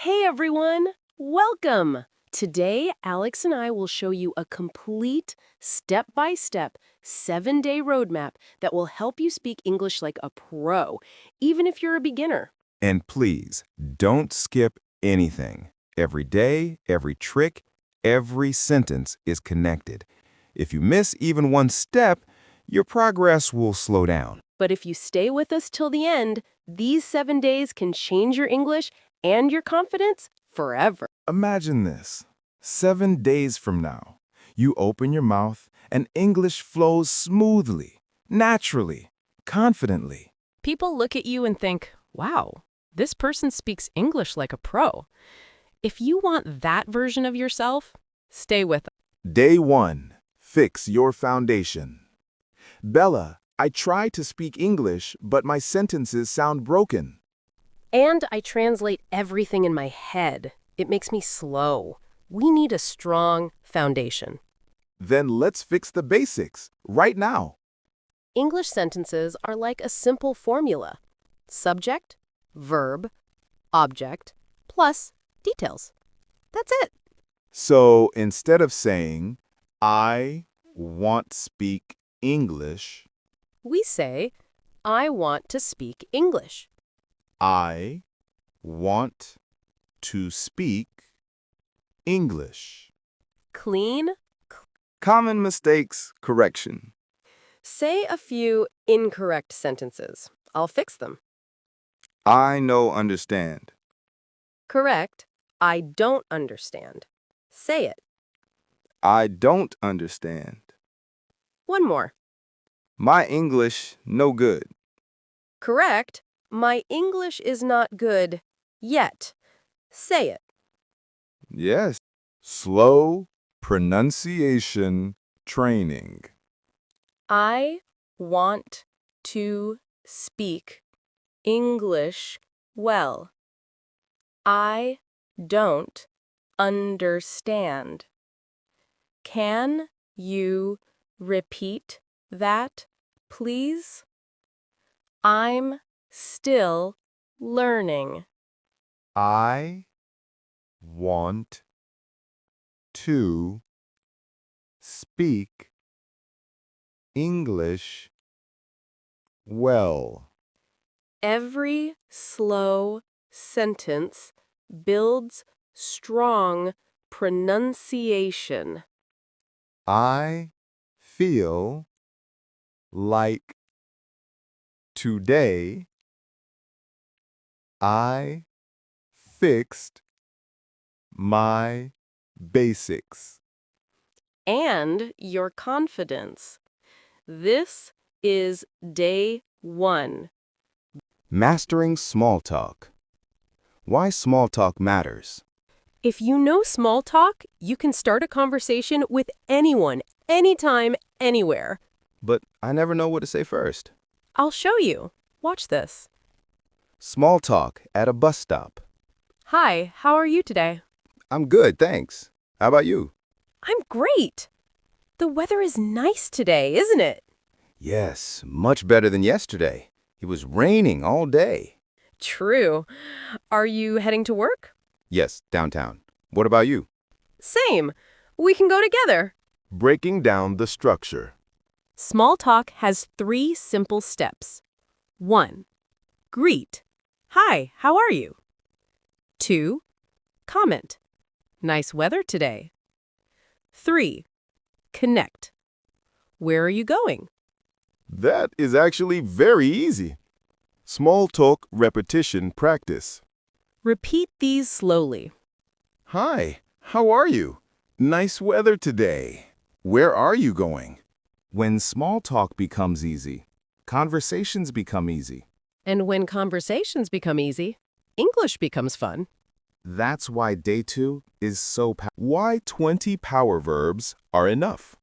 Hey everyone! Welcome! Today, Alex and I will show you a complete, step-by-step, 7-day roadmap that will help you speak English like a pro, even if you're a beginner. And please, don't skip anything. Every day, every trick, every sentence is connected. If you miss even one step, your progress will slow down. But if you stay with us till the end, these 7 days can change your English and your confidence forever. Imagine this. 7 days from now, you open your mouth and English flows smoothly, naturally, confidently. People look at you and think, wow, this person speaks English like a pro. If you want that version of yourself, stay with us. Day 1. Fix your foundation. Bella, I try to speak English, but my sentences sound broken. And I translate everything in my head. It makes me slow. We need a strong foundation. Then let's fix the basics, right now. English sentences are like a simple formula. Subject, verb, object, plus details. That's it. So instead of saying, I want speak English, We say, I want to speak English. I want to speak English. Clean. Common mistakes correction. Say a few incorrect sentences. I'll fix them. I no understand. Correct. I don't understand. Say it. I don't understand. One more. My English no good. Correct. My English is not good yet. Say it. Yes. Slow pronunciation training. I want to speak English well. I don't understand. Can you repeat that, please? I'm still learning. I want to speak English well. Every slow sentence builds strong pronunciation. I feel like today I fixed my basics. And your confidence. This is day 1. Mastering small talk. Why small talk matters. If you know small talk, you can start a conversation with anyone, anytime, anywhere. But I never know what to say first. I'll show you. Watch this. Small talk at a bus stop. Hi, how are you today? I'm good, thanks. How about you? I'm great. The weather is nice today, isn't it? Yes, much better than yesterday. It was raining all day. True. Are you heading to work? Yes, downtown. What about you? Same. We can go together. Breaking down the structure. Small talk has 3 simple steps. 1. Greet. Hi, how are you? 2. Comment. Nice weather today. 3. Connect. Where are you going? That is actually very easy. Small talk repetition practice. Repeat these slowly. Hi, how are you? Nice weather today. Where are you going? When small talk becomes easy, conversations become easy. And when conversations become easy, English becomes fun. That's why day 2 is so powerful. Why 20 power verbs are enough?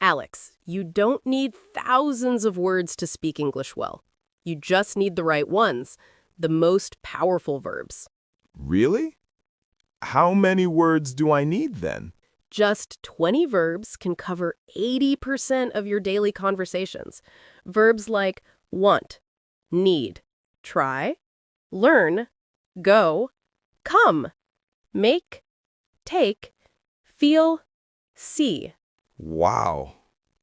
Alex, you don't need thousands of words to speak English well. You just need the right ones, the most powerful verbs. Really? How many words do I need then? Just 20 verbs can cover 80% of your daily conversations. Verbs like want, need, try, learn, go, Come, make, take, feel, see. Wow.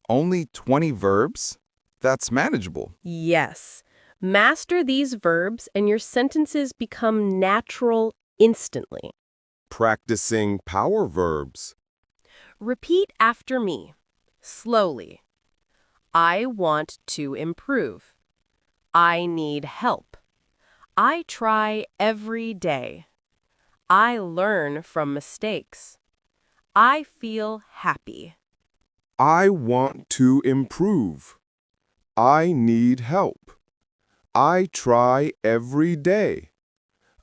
Only 20 verbs? That's manageable. Yes. Master these verbs and your sentences become natural instantly. Practicing power verbs. Repeat after me, slowly. I want to improve. I need help. I try every day. I learn from mistakes. I feel happy. I want to improve. I need help. I try every day.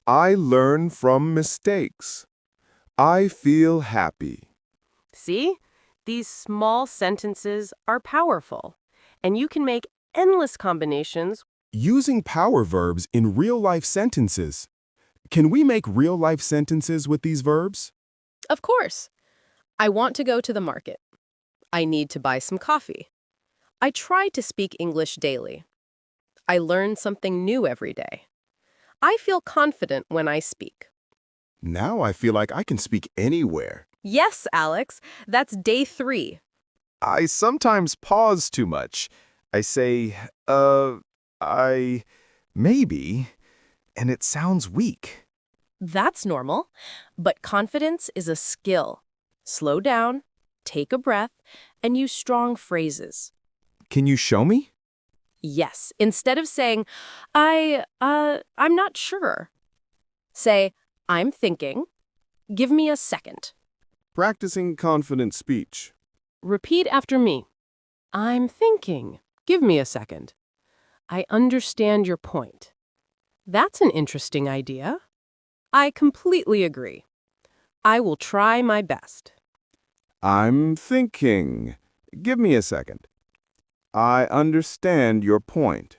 I learn from mistakes. I feel happy. See? These small sentences are powerful, and you can make endless combinations. Using power verbs in real-life sentences. Can we make real-life sentences with these verbs? Of course. I want to go to the market. I need to buy some coffee. I try to speak English daily. I learn something new every day. I feel confident when I speak. Now I feel like I can speak anywhere. Yes, Alex, that's day 3. I sometimes pause too much. I say, maybe, and it sounds weak. That's normal, but confidence is a skill. Slow down, take a breath, and use strong phrases. Can you show me? Yes, instead of saying, I'm not sure. Say, I'm thinking. Give me a second. Practicing confident speech. Repeat after me. I'm thinking. Give me a second. I understand your point. That's an interesting idea. I completely agree. I will try my best. I'm thinking. Give me a second. I understand your point.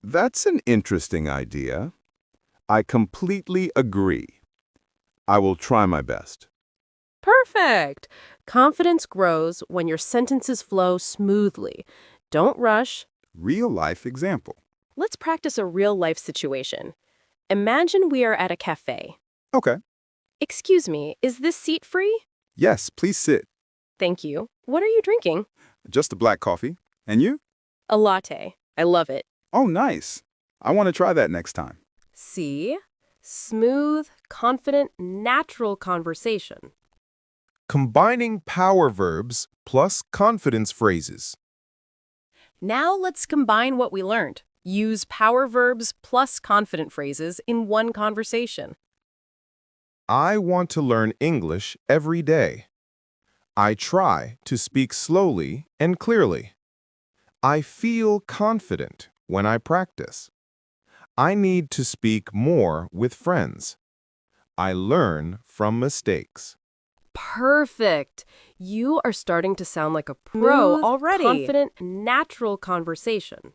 That's an interesting idea. I completely agree. I will try my best. Perfect! Confidence grows when your sentences flow smoothly. Don't rush. Real-life example. Let's practice a real-life situation. Imagine we are at a cafe. Okay. Excuse me, is this seat free? Yes, please sit. Thank you. What are you drinking? Just a black coffee. And you? A latte. I love it. Oh, nice. I want to try that next time. See? Smooth, confident, natural conversation. Combining power verbs plus confidence phrases. Now let's combine what we learned. Use power verbs plus confident phrases in one conversation. I want to learn English every day. I try to speak slowly and clearly. I feel confident when I practice. I need to speak more with friends. I learn from mistakes. Perfect. You are starting to sound like a pro Smooth, already. Confident, natural conversation.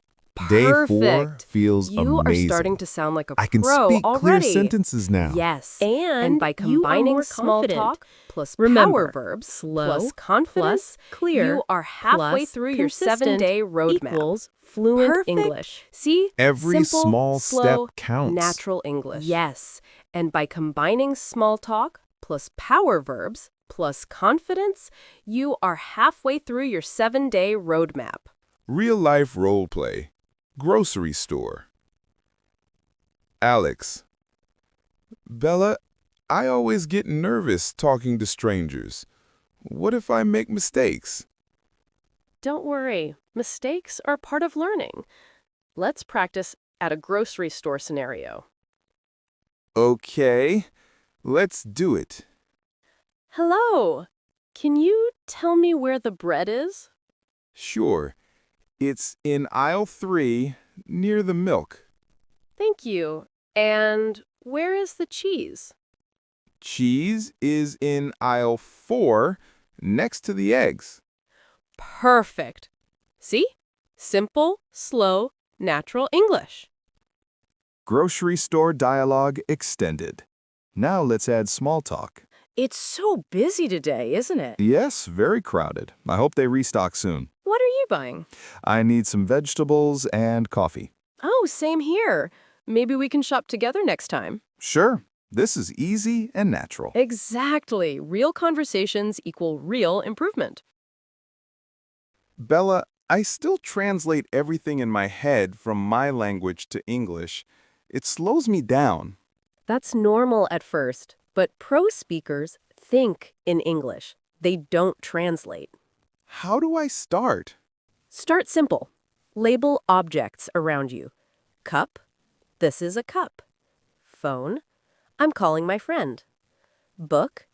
Day 4 Perfect. feels You amazing. are starting to sound like a I can pro speak clear already. sentences now. Yes. And by you are combining more small confident. talk plus Remember, power verbs slow plus confidence, plus clear you are halfway plus through your consistent 7-day roadmap. equals fluent Perfect. English. See? Every Simple, small slow, step counts. natural English. Yes. And by combining small talk plus power verbs plus confidence, you are halfway through your 7-day roadmap. Real-life role play. Grocery store. Alex. Bella, I always get nervous talking to strangers. What if I make mistakes? Don't worry, mistakes are part of learning. Let's practice at a grocery store scenario. Okay, let's do it. Hello, can you tell me where the bread is? Sure. It's in aisle 3, near the milk. Thank you. And where is the cheese? Cheese is in aisle 4, next to the eggs. Perfect. See? Simple, slow, natural English. Grocery store dialogue extended. Now let's add small talk. It's so busy today, isn't it? Yes, very crowded. I hope they restock soon. What are you buying? I need some vegetables and coffee. Oh, same here. Maybe we can shop together next time. Sure. This is easy and natural. Exactly. Real conversations equal real improvement. Bella, I still translate everything in my head from my language to English. It slows me down. That's normal at first, but pro speakers think in English. They don't translate. How do I start? Start simple. Label objects around you. Cup, this is a cup. Phone, I'm calling my friend. Book,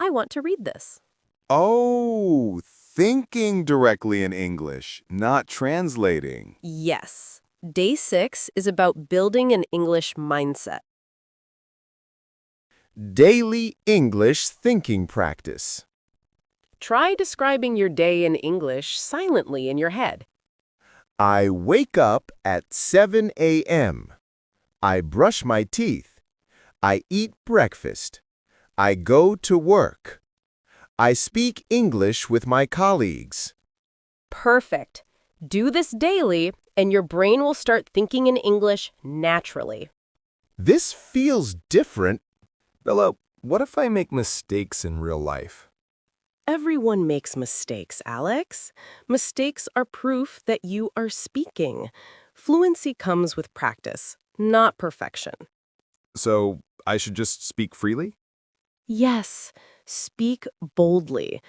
I want to read this. Oh, thinking directly in English, not translating. Yes. Day 6 is about building an English mindset. Daily English thinking practice. Try describing your day in English silently in your head. I wake up at 7 a.m. I brush my teeth. I eat breakfast. I go to work. I speak English with my colleagues. Perfect. Do this daily, and your brain will start thinking in English naturally. This feels different. Bella, what if I make mistakes in real life? Everyone makes mistakes, Alex. Mistakes are proof that you are speaking. Fluency comes with practice, not perfection. So, I should just speak freely? Yes, speak boldly.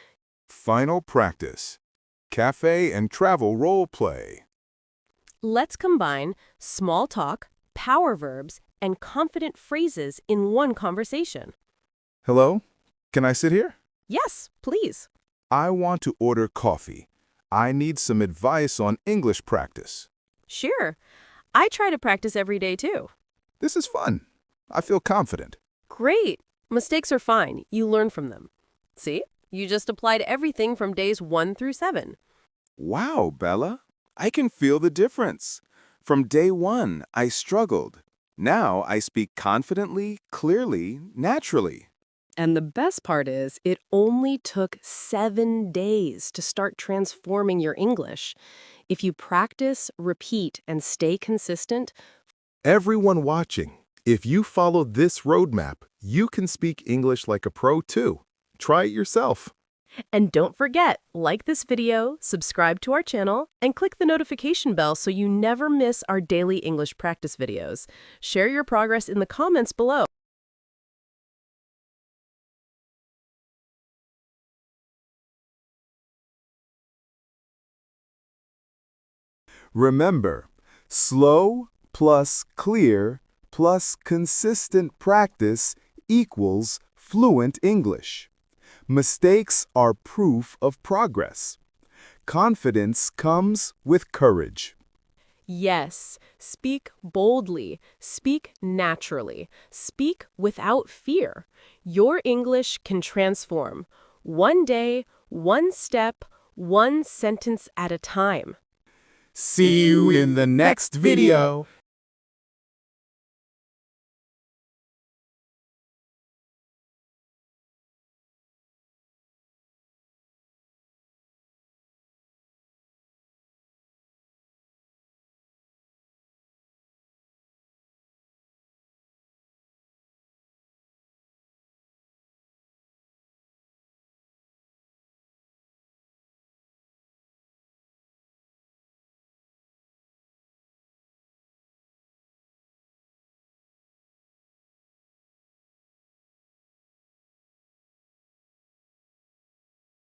Final practice. Cafe and travel role play. Let's combine small talk, power verbs, and confident phrases in one conversation. Hello? Can I sit here? Yes, please. I want to order coffee. I need some advice on English practice. Sure. I try to practice every day too. This is fun. I feel confident. Great. Mistakes are fine. You learn from them. See? You just applied everything from days 1 through 7. Wow, Bella. I can feel the difference. From day 1, I struggled. Now I speak confidently, clearly, naturally. And the best part is, it only took 7 days to start transforming your English. If you practice, repeat, and stay consistent, Everyone watching, if you follow this roadmap, you can speak English like a pro too. Try it yourself. and don't forget, like this video, subscribe to our channel, and click the notification bell so you never miss our daily English practice videos. Share your progress in the comments below. Remember, slow plus clear plus consistent practice equals fluent English. Mistakes are proof of progress. Confidence comes with courage. Yes, speak boldly, speak naturally, speak without fear. Your English can transform. One day, one step, one sentence at a time. See you in the next video.